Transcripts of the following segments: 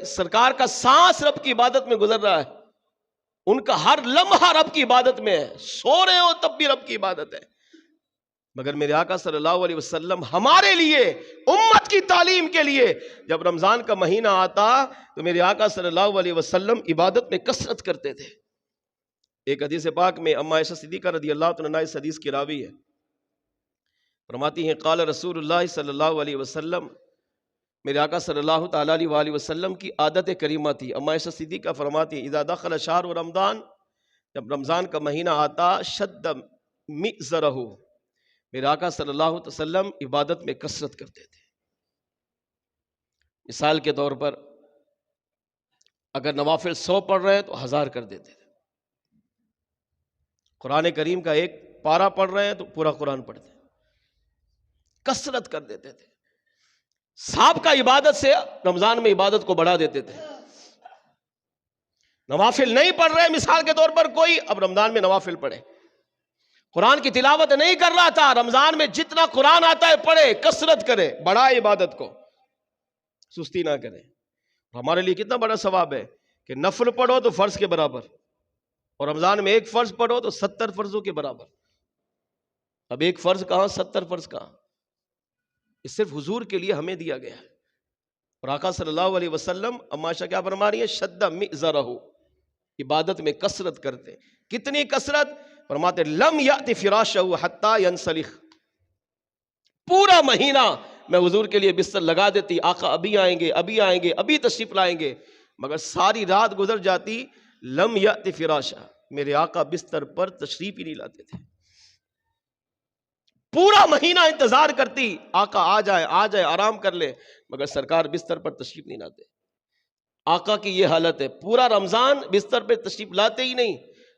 سرکار کا سانس رب کی عبادت میں گزر رہا ہے، ان کا ہر لمحہ رب کی عبادت میں ہے، سو رہے ہو تب بھی رب کی عبادت ہے۔ مگر میرے آقا صلی اللہ علیہ وسلم ہمارے لیے، امت کی تعلیم کے لیے، جب رمضان کا مہینہ آتا تو میرے آقا صلی اللہ علیہ وسلم عبادت میں کثرت کرتے تھے۔ ایک حدیث پاک میں اما عائشہ صدیقہ رضی اللہ عنہا اس حدیث کی راوی ہے، فرماتی ہیں قال رسول اللہ صلی اللہ علیہ وسلم، میرے آقا صلی اللہ تعالیٰ علیہ وسلم کی عادت کریمہ تھی۔ اما عائشہ صدیقہ فرماتی ہیں اذا دخل شہر رمضان، جب رمضان کا مہینہ آتا شد مئزرہ، میرے آقا صلی اللہ علیہ وسلم عبادت میں کثرت کرتے تھے۔ مثال کے طور پر اگر نوافل 100 پڑھ رہے ہیں تو 1000 کر دیتے تھے۔ قرآن کریم کا ایک پارہ پڑھ رہے ہیں تو پورا قرآن پڑھتے، کثرت کر دیتے تھے۔ سابقہ عبادت سے رمضان میں عبادت کو بڑھا دیتے تھے۔ نوافل نہیں پڑھ رہے مثال کے طور پر کوئی، اب رمضان میں نوافل پڑھے۔ قرآن کی تلاوت نہیں کر رہا تھا، رمضان میں جتنا قرآن آتا ہے پڑھے، کثرت کرے، بڑھائے عبادت کو، سستی نہ کرے۔ ہمارے لیے کتنا بڑا ثواب ہے کہ نفل پڑھو تو فرض کے برابر، اور رمضان میں ایک فرض پڑھو تو 70 فرضوں کے برابر۔ اب ایک فرض کہاں، 70 فرض کہاں؟ یہ صرف حضور کے لیے ہمیں دیا گیا ہے۔ اور آقا صلی اللہ علیہ وسلم اما عائشہ کیا فرما رہی ہے، شد مئزرہ، عبادت میں کثرت کرتے۔ کتنی کثرت؟ فرماتے لم یأت فراشہ حتی ینسلخ، پورا مہینہ میں حضور کے لیے بستر لگا دیتی، آقا ابھی آئیں گے، ابھی آئیں گے، ابھی تشریف لائیں گے، مگر ساری رات گزر جاتی، لم یأت فراشہ، میرے آقا بستر پر تشریف ہی نہیں لاتے تھے۔ پورا مہینہ انتظار کرتی، آقا آ جائے آ جائے آرام کر لے، مگر سرکار بستر پر تشریف نہیں لاتے۔ آقا کی یہ حالت ہے، پورا رمضان بستر پہ تشریف لاتے ہی نہیں،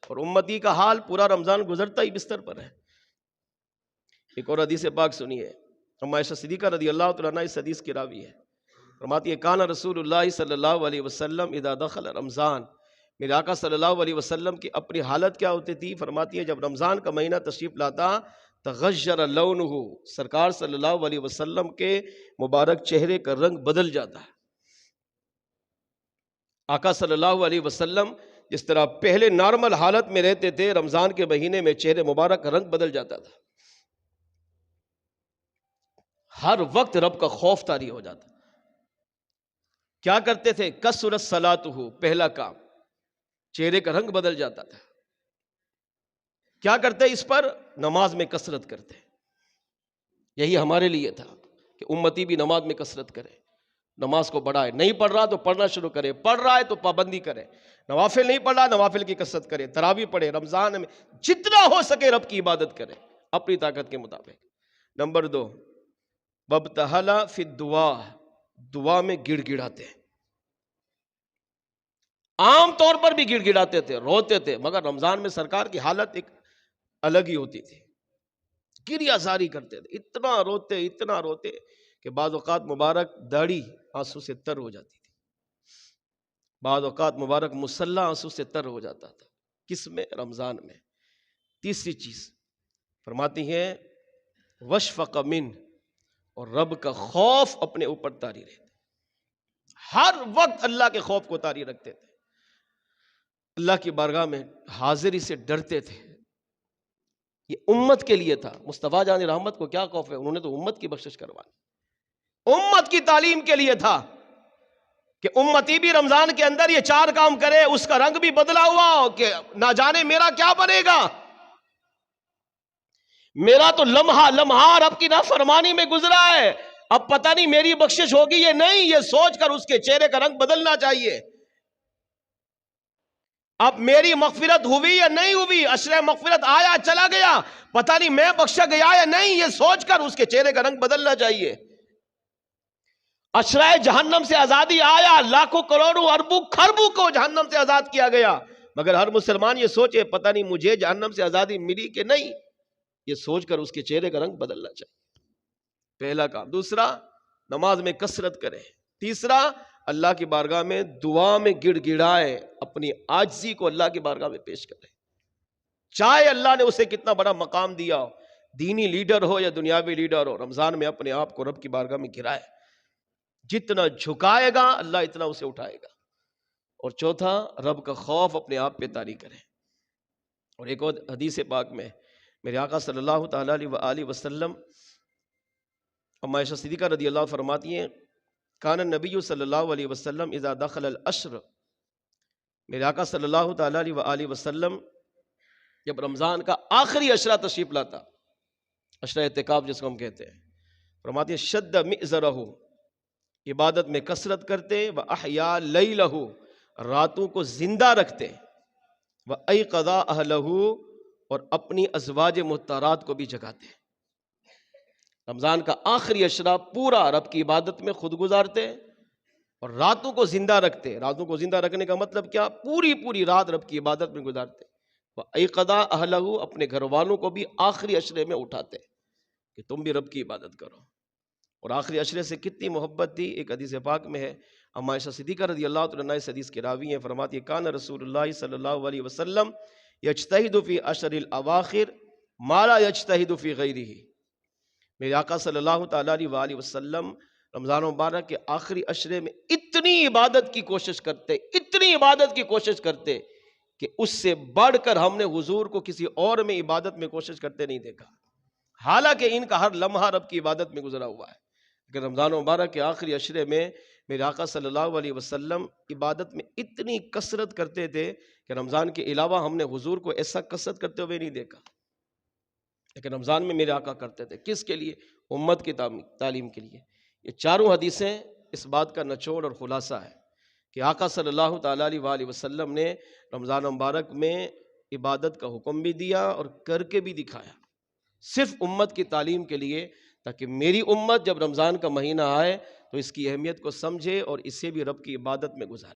اور امتی کا حال پورا رمضان گزرتا ہی بستر پر ہے۔ ایک اور حدیث پاک سنیے، اما عائشہ صدیقہ رضی اللہ عنہا اس حدیث کی راوی ہے، فرماتی ہے کان رسول اللہ صلی اللہ علیہ وسلم اذا دخل رمضان، میرے آقا صلی اللہ علیہ وسلم کی اپنی حالت کیا ہوتی تھی؟ فرماتی ہے جب رمضان کا مہینہ تشریف لاتا تغیر لونہ، سرکار صلی اللہ علیہ وسلم کے مبارک چہرے کا رنگ بدل جاتا ہے۔ آقا صلی اللہ علیہ وسلم جس طرح پہلے نارمل حالت میں رہتے تھے، رمضان کے مہینے میں چہرے مبارک کا رنگ بدل جاتا تھا، ہر وقت رب کا خوف طاری ہو جاتا۔ کیا کرتے تھے؟ کثرت صلاتہ، پہلا کام، چہرے کا رنگ بدل جاتا تھا۔ کیا کرتے اس پر؟ نماز میں کثرت کرتے۔ یہی ہمارے لیے تھا کہ امتی بھی نماز میں کثرت کرے، نماز کو بڑھائے، نہیں پڑھ رہا تو پڑھنا شروع کرے، پڑھ رہا ہے تو پابندی کرے، نوافل نہیں پڑھ رہا نوافل کی کثرت کرے، تراویح پڑھے، رمضان میں جتنا ہو سکے رب کی عبادت کرے اپنی طاقت کے مطابق۔ نمبر 2، وابتہل فی الدعاء، دعا میں گڑ گڑاتے ہیں۔ عام طور پر بھی گڑ گڑاتے تھے، روتے تھے، مگر رمضان میں سرکار کی حالت ایک الگ ہی ہوتی تھی، گریہ زاری کرتے تھے، اتنا روتے کہ بعض اوقات مبارک داڑھی آنسو سے تر ہو جاتی تھی، بعض اوقات مبارک مصلی آنسو سے تر ہو جاتا تھا۔ کس میں؟ رمضان میں۔ تیسری چیز فرماتی ہیں وشفق من، اور رب کا خوف اپنے اوپر طاری رہتے، ہر وقت اللہ کے خوف کو طاری رکھتے تھے، اللہ کی بارگاہ میں حاضری سے ڈرتے تھے۔ یہ امت کے لیے تھا۔ مصطفیٰ جان رحمت کو کیا خوف ہے؟ انہوں نے تو امت کی بخشش کروانی، امت کی تعلیم کے لیے تھا کہ امتی بھی رمضان کے اندر یہ 4 کام کرے، اس کا رنگ بھی بدلا ہوا ہو کہ نہ جانے میرا کیا بنے گا، میرا تو لمحہ لمحہ رب کی نافرمانی میں گزرا ہے، اب پتہ نہیں میری بخشش ہوگی یا نہیں، یہ سوچ کر اس کے چہرے کا رنگ بدلنا چاہیے۔ اب میری مغفرت ہوئی یا نہیں ہوئی، عشرہ مغفرت آیا چلا گیا، پتہ نہیں میں بخشا گیا یا نہیں، یہ سوچ کر اس کے چہرے کا رنگ بدلنا چاہیے۔ عشرہ جہنم سے آزادی آیا، لاکھوں کروڑوں اربوں خربوں کو جہنم سے آزاد کیا گیا، مگر ہر مسلمان یہ سوچے پتہ نہیں مجھے جہنم سے آزادی ملی کہ نہیں، یہ سوچ کر اس کے چہرے کا رنگ بدلنا چاہیے۔ پہلا کام۔ دوسرا، نماز میں کثرت کرے۔ تیسرا، اللہ کی بارگاہ میں دعا میں گڑ گڑائے، اپنی عاجزی کو اللہ کی بارگاہ میں پیش کرے، چاہے اللہ نے اسے کتنا بڑا مقام دیا ہو، دینی لیڈر ہو یا دنیاوی لیڈر ہو، رمضان میں اپنے آپ کو رب کی بارگاہ میں گرائے، جتنا جھکائے گا اللہ اتنا اسے اٹھائے گا۔ اور چوتھا، رب کا خوف اپنے آپ پہ طاری کرے۔ اور ایک اور حدیث پاک میں میرے آقا صلی اللہ تعالیٰ علیہ وآلہ وسلم، اما عائشہ صدیقہ رضی اللہ عنہا فرماتی ہیں، کان النبی صلی اللہ علیہ وسلم اذا دخل العشر، میرے آقا صلی اللہ تعالیٰ علیہ وآلہ وسلم جب رمضان کا آخری عشرہ تشریف لاتا، عشرہ اعتکاف جس کو ہم کہتے ہیں، فرماتے ہیں شد مئزرہ، عبادت میں کثرت کرتے، وَأَحْيَا لَيْلَهُ، راتوں کو زندہ رکھتے، وَأَيْقَظَ أَهْلَهُ، اور اپنی ازواج مطہرات کو بھی جگاتے۔ رمضان کا آخری عشرہ پورا رب کی عبادت میں خود گزارتے اور راتوں کو زندہ رکھتے۔ راتوں کو زندہ رکھنے کا مطلب کیا؟ پوری رات رب کی عبادت میں گزارتے۔ وَأَيْقَظَ أَهْلَهُ، اپنے گھر والوں کو بھی آخری عشرے میں اٹھاتے کہ تم بھی رب کی عبادت کرو۔ اور آخری عشرے سے کتنی محبت تھی، ایک حدیث پاک میں ہے، اما عائشہ صدیقہ رضی اللہ عنہا اس حدیث کے راوی ہیں، فرماتی ہے کان رسول اللہ صلی اللہ علیہ وسلم یجتہد فی عشر الاواخر ما لا یجتہد فی غیرہ، میرے آقا صلی اللہ تعالیٰ علیہ وآلہ وسلم رمضان مبارک کے آخری عشرے میں اتنی عبادت کی کوشش کرتے، اتنی عبادت کی کوشش کرتے کہ اس سے بڑھ کر ہم نے حضور کو کسی اور میں عبادت میں کوشش کرتے نہیں دیکھا، حالانکہ ان کا ہر لمحہ رب کی عبادت میں گزرا ہوا ہے۔ لیکن رمضان مبارک کے آخری عشرے میں میرے آقا صلی اللہ علیہ وسلم عبادت میں اتنی کثرت کرتے تھے کہ رمضان کے علاوہ ہم نے حضور کو ایسا کثرت کرتے ہوئے نہیں دیکھا، لیکن رمضان میں میرے آقا کرتے تھے۔ کس کے لیے؟ امت کی تعلیم کے لیے۔ یہ چاروں حدیثیں اس بات کا نچوڑ اور خلاصہ ہے کہ آقا صلی اللہ تعالیٰ علیہ وآلہ وسلم نے رمضان مبارک میں عبادت کا حکم بھی دیا اور کر کے بھی دکھایا، صرف امت کی تعلیم کے لیے، تاکہ میری امت جب رمضان کا مہینہ آئے تو اس کی اہمیت کو سمجھے اور اسے بھی رب کی عبادت میں گزارے۔